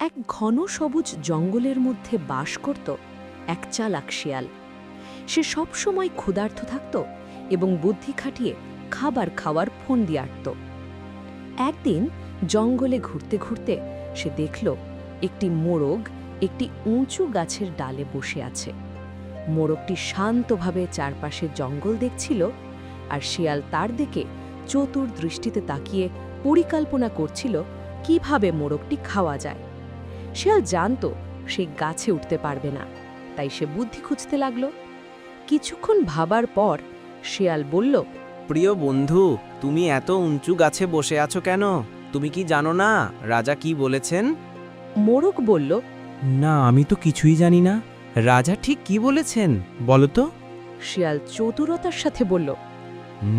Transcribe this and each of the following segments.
এক ঘন সবুজ জঙ্গলের মধ্যে বাস করত এক চালাক শিয়াল। সে সবসময় ক্ষুধার্ত থাকত এবং বুদ্ধি খাটিয়ে খাবার খাওয়ার ফন্দি আঁটত। একদিন জঙ্গলে ঘুরতে ঘুরতে সে দেখল একটি মোরগ একটি উঁচু গাছের ডালে বসে আছে। মোরগটি শান্তভাবে চারপাশে জঙ্গল দেখছিল, আর শিয়াল তার দিকে চতুর দৃষ্টিতে তাকিয়ে পরিকল্পনা করছিল কিভাবে মোরগটি খাওয়া যায়। শিয়াল জানত সে গাছে উঠতে পারবে না, তাই সে বুদ্ধি খুঁজতে লাগল। কিছুক্ষণ ভাবার পর শিয়াল বলল, প্রিয় বন্ধু, তুমি এত উঁচু গাছে বসে আছো কেন? তুমি কি জানো না রাজা কি বলেছেন? মোরগ বলল, না, আমি তো কিছুই জানি না। রাজা ঠিক কি বলেছেন বলো তো? শিয়াল চতুরতার সাথে বলল,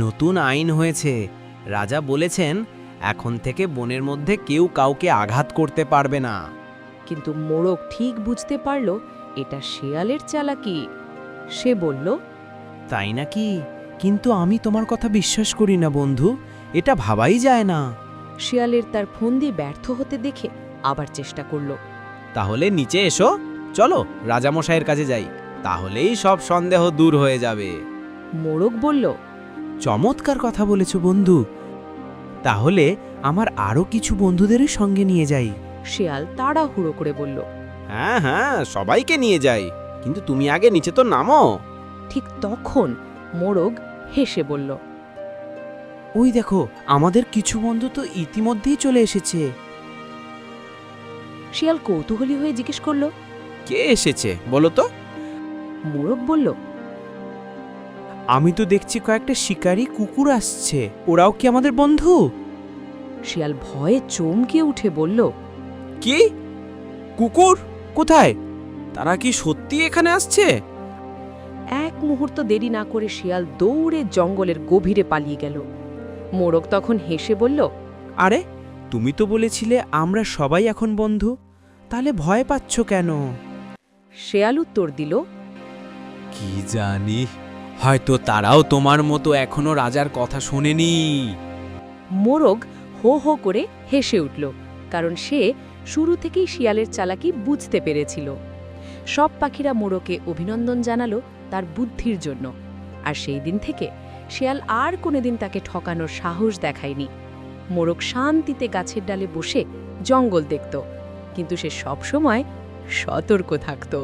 নতুন আইন হয়েছে। রাজা বলেছেন এখন থেকে বনের মধ্যে কেউ কাউকে আঘাত করতে পারবে না। কিন্তু মোরগ ঠিক বুঝতে পারল এটা শিয়ালের চালাকি। সে বলল, তাই নাকি? কিন্তু আমি তোমার কথা বিশ্বাস করি না বন্ধু, এটা ভাবাই যায় না। শিয়ালের তার ফন্দি ব্যর্থ হতে দেখে আবার চেষ্টা করল। তাহলে নিচে এসো, চলো রাজামশাইয়ের কাছে যাই, তাহলেই সব সন্দেহ দূর হয়ে যাবে। মোরগ বলল, চমৎকার কথা বলেছ বন্ধু, তাহলে আমার আরো কিছু বন্ধুদেরই সঙ্গে নিয়ে যাই। শিয়াল তাড়াহুড়ো করে বলল। হ্যাঁ হ্যাঁ, সবাইকে নিয়ে যাই, কিন্তু তুমি আগে নিচে তো নামো। ঠিক তখন মোরগ হেসে বলল, ওই দেখো, আমাদের কিছু বন্ধু তো ইতিমধ্যেই চলে এসেছে। শিয়াল কৌতূহলী হয়ে জিজ্ঞেস করল, কে এসেছে বলো তো? মোরগ বলল, আমি তো দেখছি কয়েকটা শিকারী কুকুর আসছে, ওরাও কি আমাদের বন্ধু? শিয়াল ভয়ে চমকে উঠে বলল, কি? কুকুর? কোথায়? তারা কি সত্যি এখানে আসছে? এক মুহূর্ত দেরি না করে শিয়াল দৌড়ে জঙ্গলের গভীরে পালিয়ে গেল। মোরগ তখন হেসে বলল, আরে, তুমি তো বলেছিলে আমরা সবাই এখন বন্ধু, তাহলে ভয় পাচ্ছ কেন? শিয়াল উত্তর দিল, কি জানি, হয়তো তারাও তোমার মতো এখনো রাজার কথা শোনেনি। মোরগ হো হো করে হেসে উঠল, কারণ সে শুরু থেকেই শিয়ালের চালাকি বুঝতে পেরেছিল। সব পাখিরা মোরগকে অভিনন্দন জানালো তার বুদ্ধির জন্য, আর সেই দিন থেকে শিয়াল আর কোনোদিন তাকে ঠকানোর সাহস দেখায়নি। মোরগ শান্তিতে গাছের ডালে বসে জঙ্গল দেখত, কিন্তু সে সবসময় সতর্ক থাকত।